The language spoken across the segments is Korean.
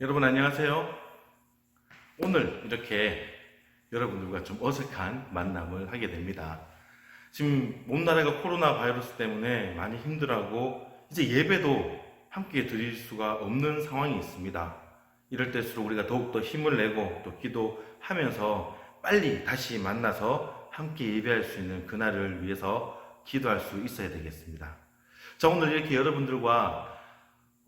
여러분 안녕하세요. 오늘 이렇게 여러분들과 좀 어색한 만남을 하게 됩니다. 지금 온 나라가 코로나 바이러스 때문에 많이 힘들어하고 이제 예배도 함께 드릴 수가 없는 상황이 있습니다. 이럴 때일수록 우리가 더욱더 힘을 내고 또 기도하면서 빨리 다시 만나서 함께 예배할 수 있는 그날을 위해서 기도할 수 있어야 되겠습니다. 자, 오늘 이렇게 여러분들과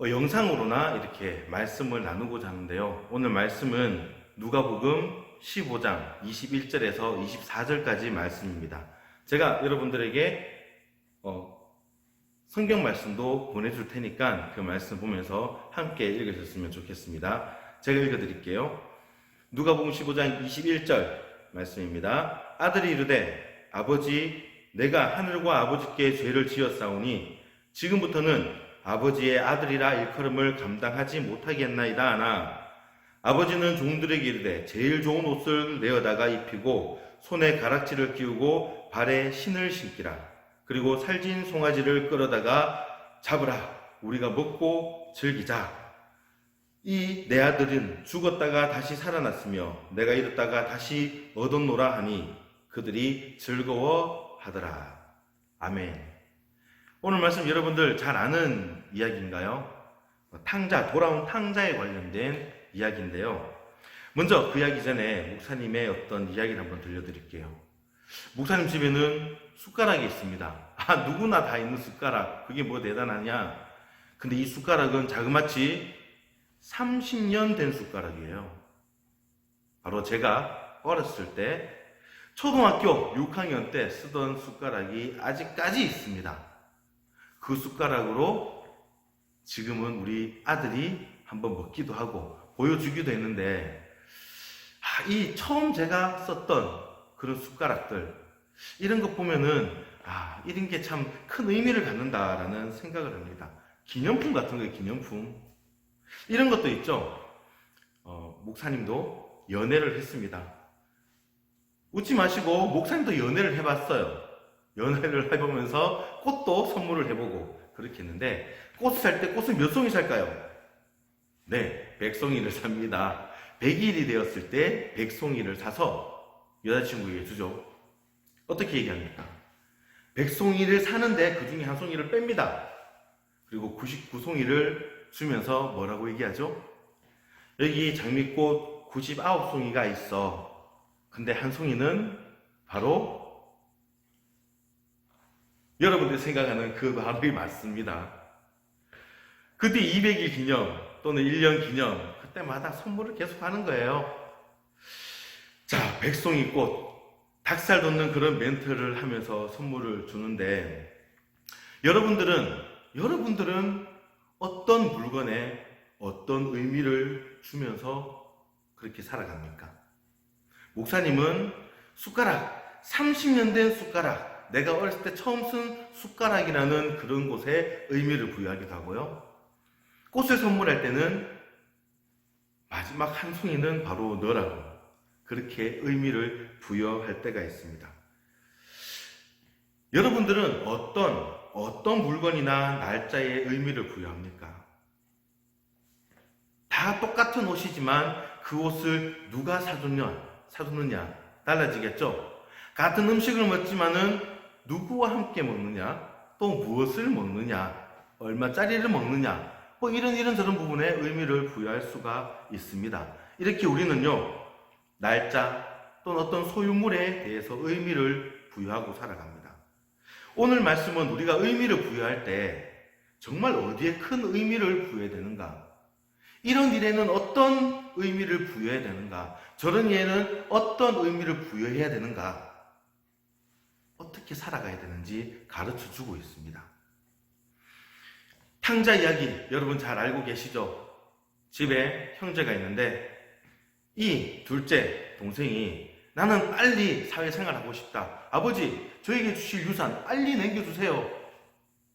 영상으로나 이렇게 말씀을 나누고자 하는데요. 오늘 말씀은 누가복음 15장 21절에서 24절까지 말씀입니다. 제가 여러분들에게 성경 말씀도 보내줄 테니까 그 말씀 보면서 함께 읽으셨으면 좋겠습니다. 제가 읽어드릴게요. 누가복음 15장 21절 말씀입니다. 아들이 이르되 아버지 내가 하늘과 아버지께 죄를 지었사오니 지금부터는 아버지의 아들이라 일컬음을 감당하지 못하겠나이다 하나 아버지는 종들에게 이르되 제일 좋은 옷을 내어다가 입히고 손에 가락지를 끼우고 발에 신을 신기라. 그리고 살진 송아지를 끌어다가 잡으라. 우리가 먹고 즐기자. 이 내 아들은 죽었다가 다시 살아났으며 내가 이렇다가 다시 얻었노라 하니 그들이 즐거워하더라. 아멘. 오늘 말씀 여러분들 잘 아는 이야기인가요? 탕자, 돌아온 탕자에 관련된 이야기인데요. 먼저 그 이야기 전에 목사님의 어떤 이야기를 한번 들려드릴게요. 목사님 집에는 숟가락이 있습니다. 누구나 다 있는 숟가락. 그게 뭐 대단하냐? 근데 이 숟가락은 자그마치 30년 된 숟가락이에요. 바로 제가 어렸을 때 초등학교 6학년 때 쓰던 숟가락이 아직까지 있습니다. 그 숟가락으로 지금은 우리 아들이 한번 먹기도 하고 보여주기도 했는데 이 처음 제가 썼던 그런 숟가락들 이런 거 보면은 이런 게 참 큰 의미를 갖는다라는 생각을 합니다. 기념품 같은 거예요. 기념품 이런 것도 있죠. 목사님도 연애를 했습니다. 웃지 마시고 목사님도 연애를 해봤어요. 연애를 해보면서 꽃도 선물을 해보고 그렇게 했는데 꽃을 살 때 꽃을 몇 송이 살까요? 네, 100송이를 삽니다. 100일이 되었을 때 100송이를 사서 여자친구에게 주죠. 어떻게 얘기합니까? 100송이를 사는데 그 중에 한 송이를 뺍니다. 그리고 99송이를 주면서 뭐라고 얘기하죠? 여기 장미꽃 99송이가 있어. 근데 한 송이는 바로 여러분들이 생각하는 그 마음이 맞습니다. 그때 200일 기념 또는 1년 기념 그때마다 선물을 계속 하는 거예요. 자, 백송이꽃 닭살 돋는 그런 멘트를 하면서 선물을 주는데 여러분들은 어떤 물건에 어떤 의미를 주면서 그렇게 살아갑니까? 목사님은 숟가락 30년 된 숟가락 내가 어렸을 때 처음 쓴 숟가락이라는 그런 곳에 의미를 부여하기도 하고요. 꽃을 선물할 때는 마지막 한 송이는 바로 너라고 그렇게 의미를 부여할 때가 있습니다. 여러분들은 어떤 물건이나 날짜에 의미를 부여합니까? 다 똑같은 옷이지만 그 옷을 누가 사주느냐 달라지겠죠? 같은 음식을 먹지만은 누구와 함께 먹느냐, 또 무엇을 먹느냐, 얼마짜리를 먹느냐, 뭐 이런저런 부분에 의미를 부여할 수가 있습니다. 이렇게 우리는요, 날짜 또는 어떤 소유물에 대해서 의미를 부여하고 살아갑니다. 오늘 말씀은 우리가 의미를 부여할 때 정말 어디에 큰 의미를 부여해야 되는가? 이런 일에는 어떤 의미를 부여해야 되는가? 저런 일에는 어떤 의미를 부여해야 되는가? 어떻게 살아가야 되는지 가르쳐 주고 있습니다. 탕자 이야기 여러분 잘 알고 계시죠? 집에 형제가 있는데 이 둘째 동생이 나는 빨리 사회생활하고 싶다. 아버지 저에게 주실 유산 빨리 남겨주세요.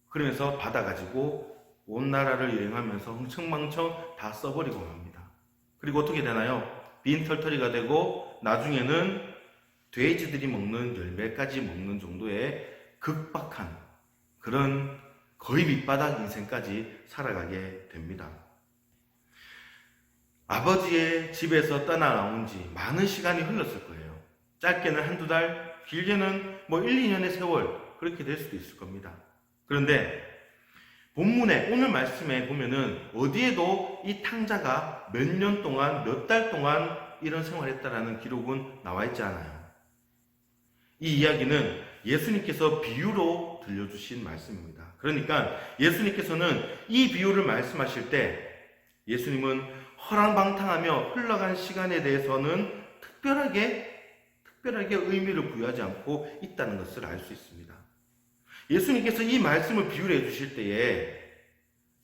그러면서 받아가지고 온 나라를 여행하면서 흥청망청 다 써버리고 맙니다. 그리고 어떻게 되나요? 빈털터리가 되고 나중에는 돼지들이 먹는 열매까지 먹는 정도의 극박한 그런 거의 밑바닥 인생까지 살아가게 됩니다. 아버지의 집에서 떠나 나온 지 많은 시간이 흘렀을 거예요. 짧게는 한두 달, 길게는 1, 2년의 세월, 그렇게 될 수도 있을 겁니다. 그런데 본문에, 오늘 말씀에 보면은 어디에도 이 탕자가 몇 년 동안, 몇 달 동안 이런 생활을 했다라는 기록은 나와 있지 않아요. 이 이야기는 예수님께서 비유로 들려주신 말씀입니다. 그러니까 예수님께서는 이 비유를 말씀하실 때 예수님은 허랑방탕하며 흘러간 시간에 대해서는 특별하게 의미를 부여하지 않고 있다는 것을 알 수 있습니다. 예수님께서 이 말씀을 비유를 해주실 때에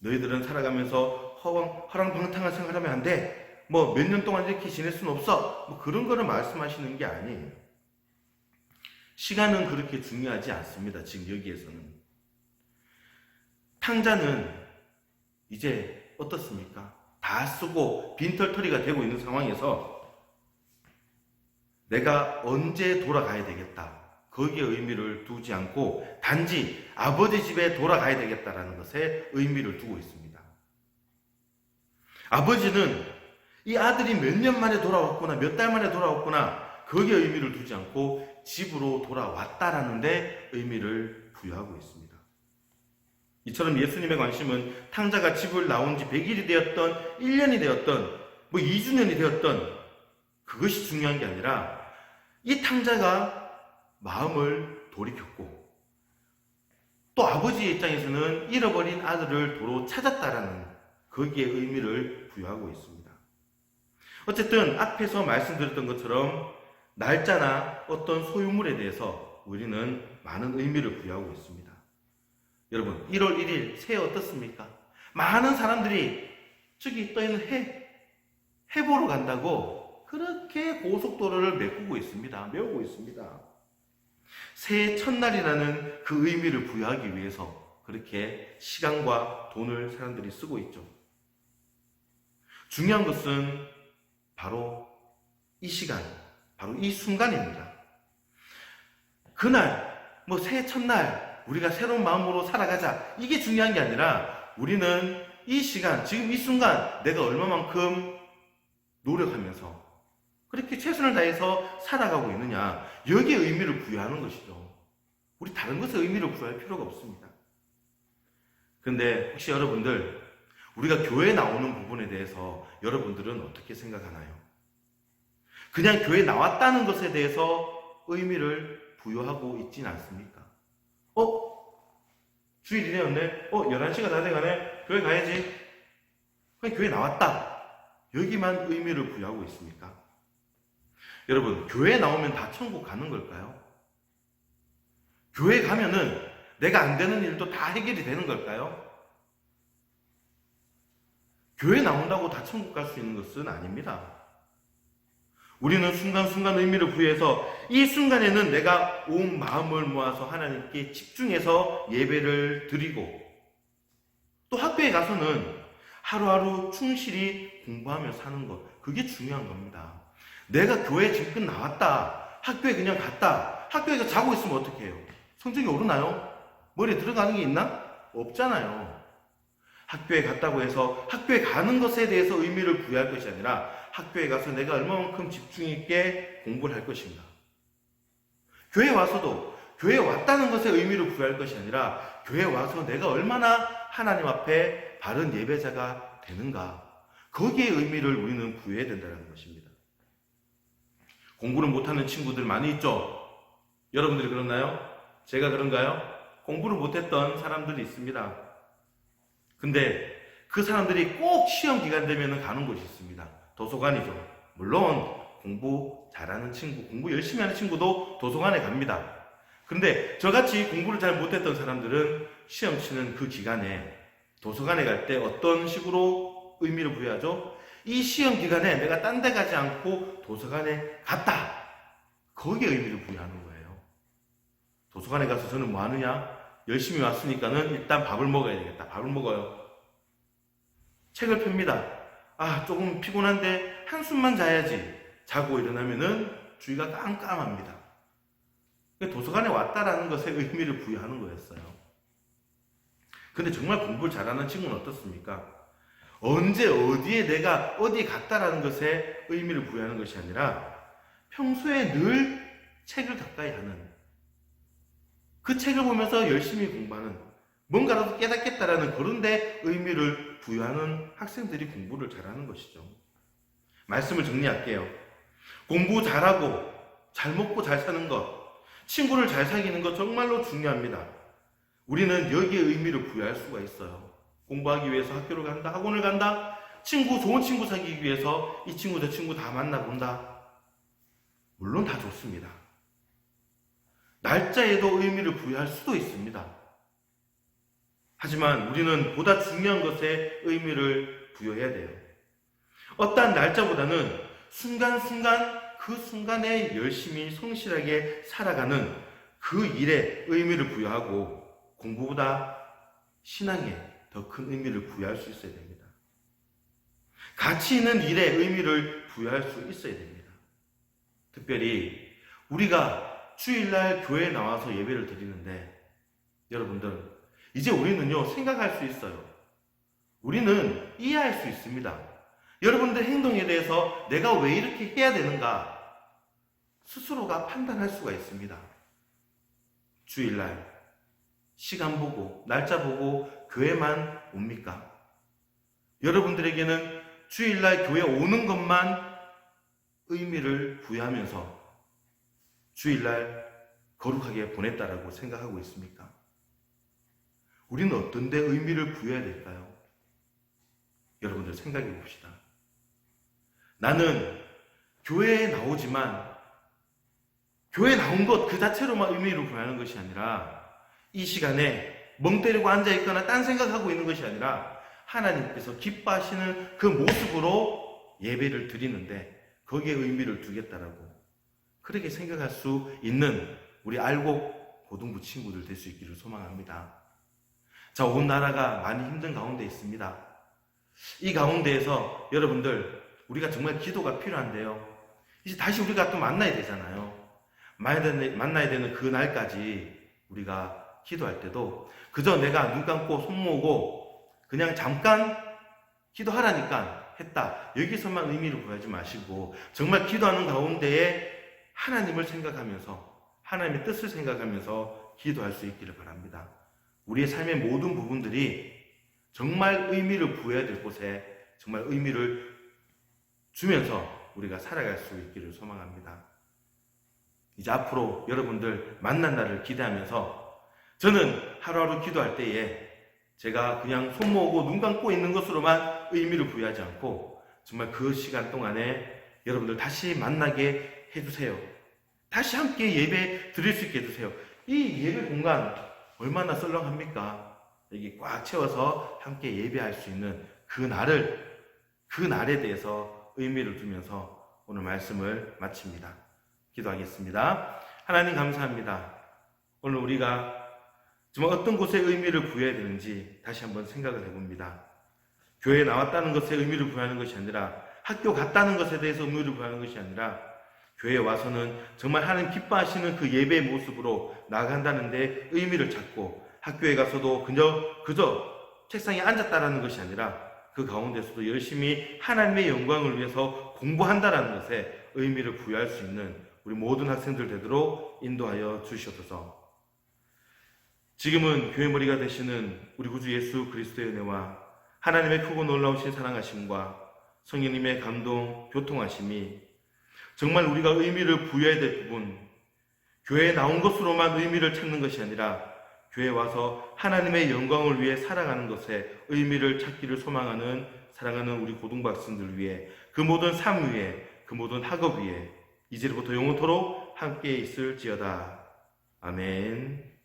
너희들은 살아가면서 허랑방탕한 생활하면 안 돼. 몇 년 동안 이렇게 지낼 수는 없어. 그런 거를 말씀하시는 게 아니에요. 시간은 그렇게 중요하지 않습니다. 지금 여기에서는. 탕자는 이제 어떻습니까? 다 쓰고 빈털터리가 되고 있는 상황에서 내가 언제 돌아가야 되겠다. 거기에 의미를 두지 않고 단지 아버지 집에 돌아가야 되겠다라는 것에 의미를 두고 있습니다. 아버지는 이 아들이 몇 년 만에 돌아왔구나, 몇 달 만에 돌아왔구나, 거기에 의미를 두지 않고 집으로 돌아왔다라는 데 의미를 부여하고 있습니다. 이처럼 예수님의 관심은 탕자가 집을 나온 지 100일이 되었던, 1년이 되었던, 2주년이 되었던 그것이 중요한 게 아니라 이 탕자가 마음을 돌이켰고 또 아버지의 입장에서는 잃어버린 아들을 도로 찾았다라는 거기에 의미를 부여하고 있습니다. 어쨌든 앞에서 말씀드렸던 것처럼 날짜나 어떤 소유물에 대해서 우리는 많은 의미를 부여하고 있습니다. 여러분, 1월 1일 새해 어떻습니까? 많은 사람들이 저기 떠있는 해 보러 간다고 그렇게 고속도로를 메우고 있습니다. 새해 첫날이라는 그 의미를 부여하기 위해서 그렇게 시간과 돈을 사람들이 쓰고 있죠. 중요한 것은 바로 이 시간, 바로 이 순간입니다. 그날, 새해 첫날 우리가 새로운 마음으로 살아가자, 이게 중요한 게 아니라 우리는 이 시간, 지금 이 순간 내가 얼마만큼 노력하면서 그렇게 최선을 다해서 살아가고 있느냐, 여기에 의미를 부여하는 것이죠. 우리 다른 것에 의미를 부여할 필요가 없습니다. 그런데 혹시 여러분들, 우리가 교회에 나오는 부분에 대해서 여러분들은 어떻게 생각하나요? 그냥 교회에 나왔다는 것에 대해서 의미를 부여하고 있지는 않습니까? 주일이 되었네? 11시가 다 돼가네? 교회 가야지. 그냥 교회 나왔다. 여기만 의미를 부여하고 있습니까? 여러분, 교회 나오면 다 천국 가는 걸까요? 교회 가면은 내가 안 되는 일도 다 해결이 되는 걸까요? 교회 나온다고 다 천국 갈 수 있는 것은 아닙니다. 우리는 순간순간 의미를 부여해서 이 순간에는 내가 온 마음을 모아서 하나님께 집중해서 예배를 드리고 또 학교에 가서는 하루하루 충실히 공부하며 사는 것, 그게 중요한 겁니다. 내가 교회 지금 나왔다, 학교에 그냥 갔다, 학교에 서 자고 있으면 어떻게 해요? 성적이 오르나요? 머리에 들어가는 게 있나? 없잖아요. 학교에 갔다고 해서 학교에 가는 것에 대해서 의미를 부여할 것이 아니라 학교에 가서 내가 얼마만큼 집중 있게 공부를 할 것인가. 교회에 와서도 교회에 왔다는 것에 의미를 부여할 것이 아니라 교회에 와서 내가 얼마나 하나님 앞에 바른 예배자가 되는가. 거기에 의미를 우리는 부여해야 된다는 것입니다. 공부를 못하는 친구들 많이 있죠? 여러분들이 그렇나요? 제가 그런가요? 공부를 못했던 사람들이 있습니다. 근데 그 사람들이 꼭 시험 기간 되면 가는 곳이 있습니다. 도서관이죠. 물론 공부 잘하는 친구, 공부 열심히 하는 친구도 도서관에 갑니다. 근데 저같이 공부를 잘 못했던 사람들은 시험 치는 그 기간에 도서관에 갈 때 어떤 식으로 의미를 부여하죠? 이 시험 기간에 내가 딴 데 가지 않고 도서관에 갔다. 거기에 의미를 부여하는 거예요. 도서관에 가서 저는 뭐 하느냐? 열심히 왔으니까는 일단 밥을 먹어야 되겠다. 밥을 먹어요. 책을 펴니다. 조금 피곤한데 한숨만 자야지. 자고 일어나면은 주위가 깜깜합니다. 도서관에 왔다라는 것에 의미를 부여하는 거였어요. 근데 정말 공부를 잘하는 친구는 어떻습니까? 언제 어디에 내가 어디에 갔다라는 것에 의미를 부여하는 것이 아니라 평소에 늘 책을 가까이 하는, 그 책을 보면서 열심히 공부하는, 뭔가라도 깨닫겠다라는 그런 데 의미를 부여하는 학생들이 공부를 잘하는 것이죠. 말씀을 정리할게요. 공부 잘하고 잘 먹고 잘 사는 것, 친구를 잘 사귀는 것 정말로 중요합니다. 우리는 여기에 의미를 부여할 수가 있어요. 공부하기 위해서 학교를 간다, 학원을 간다, 좋은 친구 사귀기 위해서 이 친구 저 친구 다 만나본다. 물론 다 좋습니다. 날짜에도 의미를 부여할 수도 있습니다. 하지만 우리는 보다 중요한 것에 의미를 부여해야 돼요. 어떠한 날짜보다는 순간순간 그 순간에 열심히 성실하게 살아가는 그 일에 의미를 부여하고 공부보다 신앙에 더 큰 의미를 부여할 수 있어야 됩니다. 가치 있는 일에 의미를 부여할 수 있어야 됩니다. 특별히 우리가 주일날 교회에 나와서 예배를 드리는데 여러분들, 이제 우리는요 생각할 수 있어요. 우리는 이해할 수 있습니다. 여러분들 행동에 대해서 내가 왜 이렇게 해야 되는가 스스로가 판단할 수가 있습니다. 주일날 시간 보고 날짜 보고 교회만 옵니까? 여러분들에게는 주일날 교회 오는 것만 의미를 부여하면서 주일날 거룩하게 보냈다라고 생각하고 있습니까? 우리는 어떤 데 의미를 부여해야 될까요? 여러분들 생각해 봅시다. 나는 교회에 나오지만 교회에 나온 것 그 자체로만 의미를 부여하는 것이 아니라 이 시간에 멍 때리고 앉아있거나 딴 생각하고 있는 것이 아니라 하나님께서 기뻐하시는 그 모습으로 예배를 드리는데 거기에 의미를 두겠다라고 그렇게 생각할 수 있는 우리 알곡 고등부 친구들 될 수 있기를 소망합니다. 자, 온 나라가 많이 힘든 가운데 있습니다. 이 가운데에서 여러분들 우리가 정말 기도가 필요한데요. 이제 다시 우리가 또 만나야 되잖아요. 만나야 되는 그 날까지 우리가 기도할 때도 그저 내가 눈 감고 손 모으고 그냥 잠깐 기도하라니까 했다, 여기서만 의미를 부여하지 마시고 정말 기도하는 가운데에 하나님을 생각하면서 하나님의 뜻을 생각하면서 기도할 수 있기를 바랍니다. 우리의 삶의 모든 부분들이 정말 의미를 부여해야 될 곳에 정말 의미를 주면서 우리가 살아갈 수 있기를 소망합니다. 이제 앞으로 여러분들 만난 날을 기대하면서 저는 하루하루 기도할 때에 제가 그냥 손 모으고 눈 감고 있는 것으로만 의미를 부여하지 않고 정말 그 시간 동안에 여러분들 다시 만나게 해주세요. 다시 함께 예배 드릴 수 있게 해주세요. 이 예배 공간 얼마나 썰렁합니까? 여기 꽉 채워서 함께 예배할 수 있는 그 날에 대해서 의미를 두면서 오늘 말씀을 마칩니다. 기도하겠습니다. 하나님 감사합니다. 오늘 우리가 정말 어떤 곳에 의미를 부여해야 되는지 다시 한번 생각을 해봅니다. 교회에 나왔다는 것에 의미를 부여하는 것이 아니라 학교 갔다는 것에 대해서 의미를 부여하는 것이 아니라 교회에 와서는 정말 하나님 기뻐하시는 그 예배의 모습으로 나아간다는 데 의미를 찾고 학교에 가서도 그저 책상에 앉았다라는 것이 아니라 그 가운데서도 열심히 하나님의 영광을 위해서 공부한다라는 것에 의미를 부여할 수 있는 우리 모든 학생들 되도록 인도하여 주시옵소서. 지금은 교회 머리가 되시는 우리 구주 예수 그리스도의 은혜와 하나님의 크고 놀라우신 사랑하심과 성령님의 감동, 교통하심이 정말 우리가 의미를 부여해야 될 부분, 교회에 나온 것으로만 의미를 찾는 것이 아니라 교회에 와서 하나님의 영광을 위해 살아가는 것에 의미를 찾기를 소망하는 사랑하는 우리 고등부 학생들 위해 그 모든 삶 위에 그 모든 학업 위에 이제부터 영원토록 함께 있을지어다. 아멘.